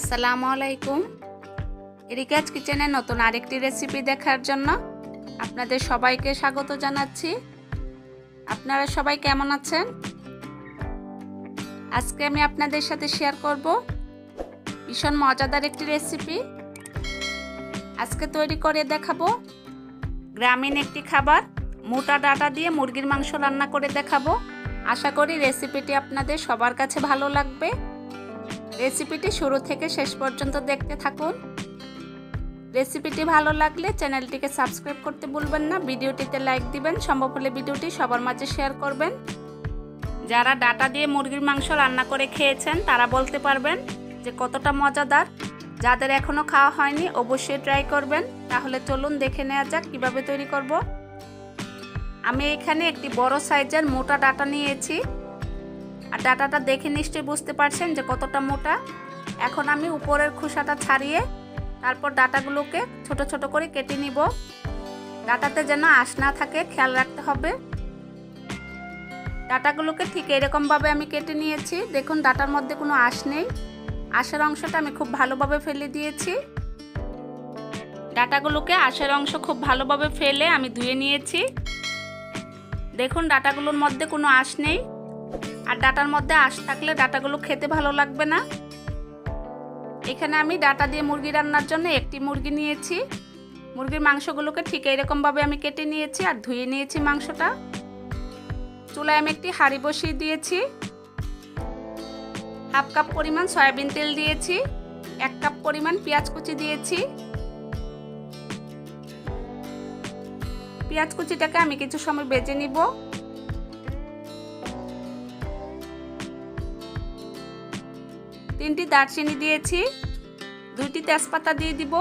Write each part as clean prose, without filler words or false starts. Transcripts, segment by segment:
আসসালামু আলাইকুম। এরিকাজ কিচেনে নতুন আরেকটি রেসিপি দেখার জন্য আপনাদের সবাইকে স্বাগত জানাচ্ছি। আপনারা সবাই কেমন আছেন? আজকে আমি আপনাদের সাথে শেয়ার করব ভীষণ মজাদার একটি রেসিপি। আজকে তৈরি করে দেখাবো গ্রামীণ একটি খাবার, মোটা ডাটা দিয়ে মুরগির মাংস রান্না করে দেখাবো। আশা করি রেসিপিটি আপনাদের সবার কাছে ভালো লাগবে। রেসিপিটি শুরু থেকে শেষ পর্যন্ত দেখতে থাকুন। রেসিপিটি ভালো লাগলে চ্যানেলটিকে সাবস্ক্রাইব করতে ভুলবেন না, ভিডিওটিতে লাইক দিবেন, সম্ভব হলে ভিডিওটি সবার মাঝে শেয়ার করবেন। যারা ডাটা দিয়ে মুরগির মাংস রান্না করে খেয়েছেন তারা বলতে পারবেন যে কতটা মজাদার। যাদের এখনও খাওয়া হয়নি অবশ্যই ট্রাই করবেন। তাহলে চলুন দেখে নেওয়া যাক কিভাবে তৈরি করব। আমি এখানে একটি বড় সাইজের মোটা ডাটা নিয়েছি, আর ডাটাটা দেখে নিশ্চয়ই বুঝতে পারছেন যে কতটা মোটা। এখন আমি উপরের খোসাটা ছাড়িয়ে তারপর ডাটাগুলোকে ছোট ছোট করে কেটে নিব। ডাটাতে যেন আঁশ না থাকে খেয়াল রাখতে হবে। ডাটাগুলোকে ঠিক এরকমভাবে আমি কেটে নিয়েছি। দেখুন ডাটার মধ্যে কোনো আঁশ নেই, আঁশের অংশটা আমি খুব ভালোভাবে ফেলে দিয়েছি। ডাটাগুলোকে আঁশের অংশ খুব ভালোভাবে ফেলে আমি ধুয়ে নিয়েছি। দেখুন ডাটাগুলোর মধ্যে কোনো আঁশ নেই, আর ডাটার মধ্যে আঁশ থাকলে ডাটাগুলো খেতে ভালো লাগবে না। এখানে আমি ডাটা দিয়ে মুরগি রান্নার জন্য একটি মুরগি নিয়েছি। মুরগির মাংসগুলোকে ঠিক এরকমভাবে আমি কেটে নিয়েছি আর ধুয়ে নিয়েছি মাংসটা। চুলায় আমি একটি হাঁড়ি বসিয়ে দিয়েছি। হাফ কাপ পরিমাণ সয়াবিন তেল দিয়েছি, 1 কাপ পরিমাণ পেঁয়াজ কুচি দিয়েছি। পেঁয়াজ কুচিটাকে আমি কিছু সময় ভেজে নিব। তিনটি দারচিনি দিয়েছি, 2টি তেজপাতা দিয়ে দিব,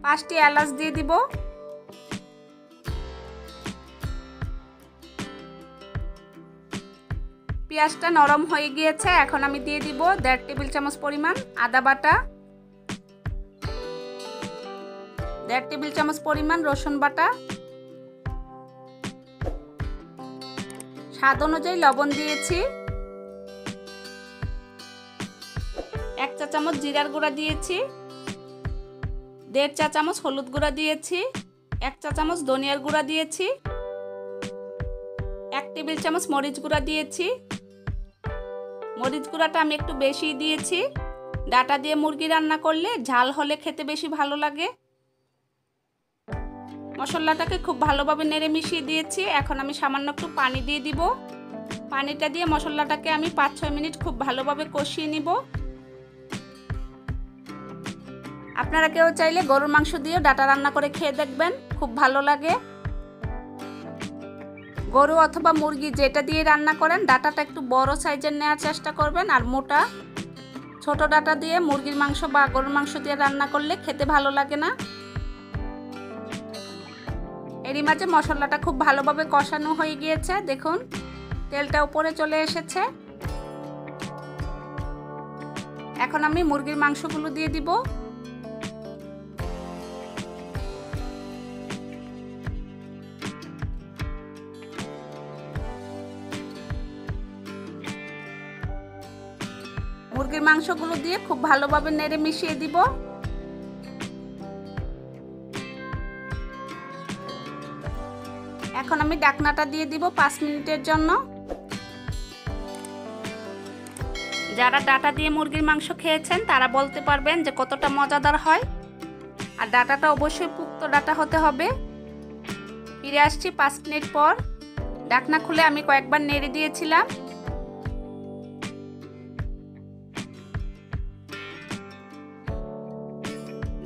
5টি এলাচ দিয়ে দিব, পেঁয়াজটা নরম হয়ে গিয়েছে। এখন আমি দিয়ে দিব 1.5 টেবিল চামচ পরিমাণ আদা বাটা, 1.5 টেবিল চামচ পরিমাণ রসুন বাটা, স্বাদ অনুযায়ী লবণ দিয়েছি, 1 চা চামচ জিরার গুঁড়া দিয়েছি, 1.5 চা চামচ হলুদ গুঁড়া দিয়েছি, 1 চা চামচ ধনিয়ার গুঁড়া দিয়েছি, 1 টেবিল চামচ মরিচ গুঁড়া দিয়েছি। মরিচ গুঁড়াটা আমি একটু বেশি দিয়েছি। ডাটা দিয়ে মুরগি রান্না করলে ঝাল হলে খেতে বেশি ভালো লাগে। মশলাটাকে খুব ভালোভাবে নেড়ে মিশিয়ে দিয়েছি। এখন আমি সামান্য একটু পানি দিয়ে দিব। পানিটা দিয়ে মশলাটাকে আমি 5-6 মিনিট খুব ভালোভাবে কষিয়ে নিব। আপনারা কেউ চাইলে গরুর মাংস দিয়ে ডাটা রান্না করে খেয়ে দেখবেন, খুব ভালো লাগে। গরু অথবা মুরগি যেটা দিয়ে রান্না করেন ডাটাটা একটু বড় সাইজের নেওয়ার চেষ্টা করবেন। আর মোটা ছোট ডাটা দিয়ে মুরগির মাংস বা গরুর মাংস দিয়ে রান্না করলে খেতে ভালো লাগে না। এরই মাঝে মশলাটা খুব ভালোভাবে কষানো হয়ে গিয়েছে। দেখুন তেলটা উপরে চলে এসেছে। এখন আমি মুরগির মাংসগুলো দিয়ে দিব। মুরগির মাংসগুলো দিয়ে খুব ভালোভাবে নেড়ে মিশিয়ে দিব। এখন আমি ঢাকনাটা দিয়ে দিব 5 মিনিটের জন্য। যারা ডাটা দিয়ে মুরগির মাংস খেয়েছেন তারা বলতে পারবেন যে কতটা মজাদার হয়। আর ডাটাটা অবশ্যই পুক্ত ডাটা হতে হবে। ফিরে আসছি 5 মিনিট পর। ঢাকনা খুলে আমি কয়েকবার নেড়ে দিয়েছিলাম।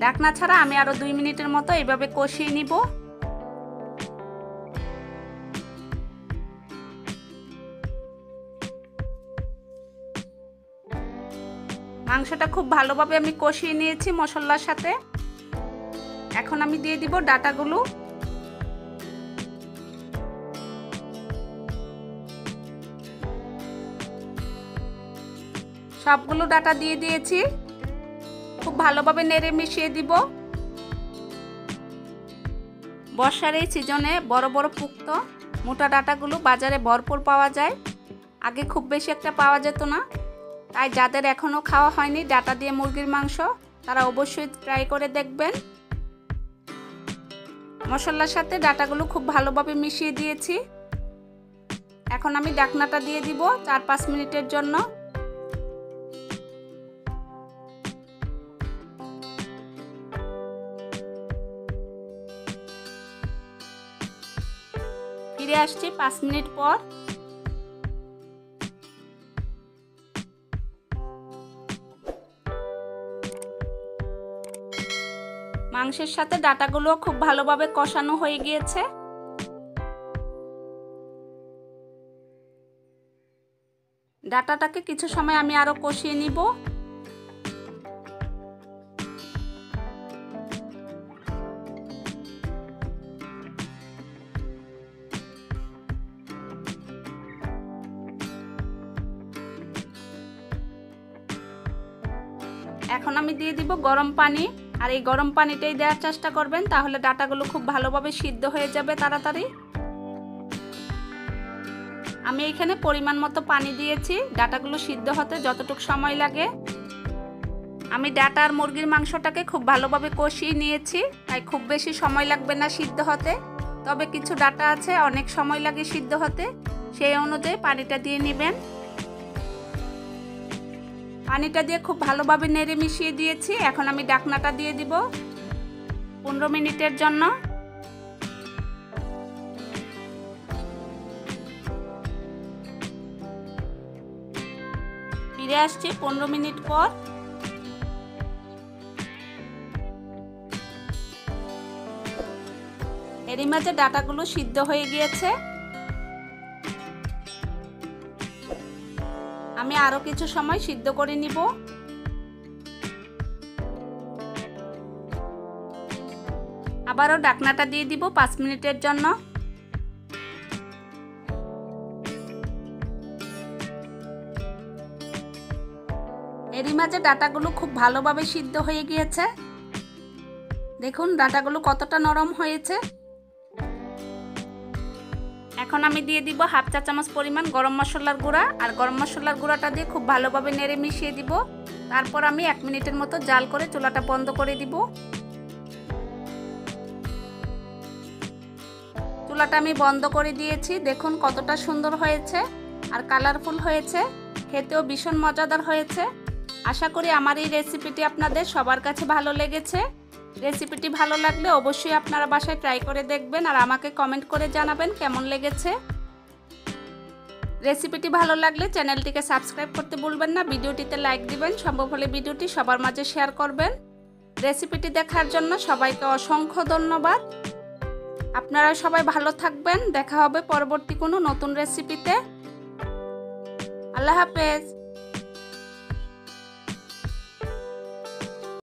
ঢাকনা ছাড়া আমি আরো 2 মিনিটের মতো এইভাবে কষিয়ে নিব। মাংসটা খুব ভালোভাবে আমি কষিয়ে নিয়েছি মশলার সাথে। এখন আমি দিয়ে দিব ডাটাগুলো। সবগুলো ডাটা দিয়ে দিয়েছি। খুব ভালোভাবে নেড়ে মিশিয়ে দিব। বর্ষার এই সিজনে বড় বড় পুক্ত মোটা ডাটাগুলো বাজারে ভরপুর পাওয়া যায়। আগে খুব বেশি একটা পাওয়া যেত না। তাই যাদের এখনও খাওয়া হয়নি ডাটা দিয়ে মুরগির মাংস, তারা অবশ্যই ট্রাই করে দেখবেন। মশলার সাথে ডাটাগুলো খুব ভালোভাবে মিশিয়ে দিয়েছি। এখন আমি ঢাকনাটা দিয়ে দিব 4-5 মিনিটের জন্য। ফিরে আসছি 5 মিনিট পর। মাংসের সাথে ডাটাগুলো খুব ভালোভাবে কষানো হয়ে গিয়েছে। ডাটাটাকে কিছু সময় আমি আরো কষিয়ে নিব। এখন আমি দিয়ে দিব গরম পানি, আর এই গরম পানিটাই দেওয়ার চেষ্টা করবেন, তাহলে ডাটাগুলো খুব ভালোভাবে সিদ্ধ হয়ে যাবে তাড়াতাড়ি। আমি এখানে পরিমাণ মতো পানি দিয়েছি ডাটাগুলো সিদ্ধ হতে যতটুকু সময় লাগে। আমি ডাটা আর মুরগির মাংসটাকে খুব ভালোভাবে কষিয়ে নিয়েছি, তাই খুব বেশি সময় লাগবে না সিদ্ধ হতে। তবে কিছু ডাটা আছে অনেক সময় লাগে সিদ্ধ হতে, সেই অনুযায়ী পানিটা দিয়ে নেবেন। পানিটা দিয়ে খুব ভালোভাবে নেড়ে মিশিয়ে দিয়েছি। এখন আমি ঢাকনাটা দিয়ে দিব 15 মিনিটের জন্য। ফিরে আসছি 15 মিনিট পর। এরই মাঝে ডাটাগুলো সিদ্ধ হয়ে গিয়েছে। আমি আরো কিছু সময় সিদ্ধ করে নিব। আবারও ঢাকনাটা দিয়ে দিব 5 মিনিটের জন্য। এরই মাঝে ডাটাগুলো খুব ভালোভাবে সিদ্ধ হয়ে গিয়েছে। দেখুন ডাটাগুলো কতটা নরম হয়েছে। এখন আমি দিয়ে দিব 1/2 চা চামচ পরিমাণ গরম মশলার গুঁড়া, আর গরম মশলার গুঁড়াটা দিয়ে খুব ভালোভাবে নেড়ে মিশিয়ে দিব। তারপর আমি 1 মিনিটের মতো জাল করে চুলাটা বন্ধ করে দিব। চুলাটা আমি বন্ধ করে দিয়েছি। দেখুন কতটা সুন্দর হয়েছে আর কালারফুল হয়েছে, খেতেও ভীষণ মজাদার হয়েছে। আশা করি আমার এই রেসিপিটি আপনাদের সবার কাছে ভালো লেগেছে। রেসিপিটি ভালো লাগলে অবশ্যই আপনারা বাসায় ট্রাই করে দেখবেন আর আমাকে কমেন্ট করে জানাবেন কেমন লেগেছে। রেসিপিটি ভালো লাগলে চ্যানেলটিকে সাবস্ক্রাইব করতে ভুলবেন না, ভিডিওটিতে লাইক দিবেন, সম্ভব হলে ভিডিওটি সবার মাঝে শেয়ার করবেন। রেসিপিটি দেখার জন্য সবাইকে অসংখ্য ধন্যবাদ। আপনারা সবাই ভালো থাকবেন। দেখা হবে পরবর্তী কোনো নতুন রেসিপিতে। আল্লাহ হাফেজ।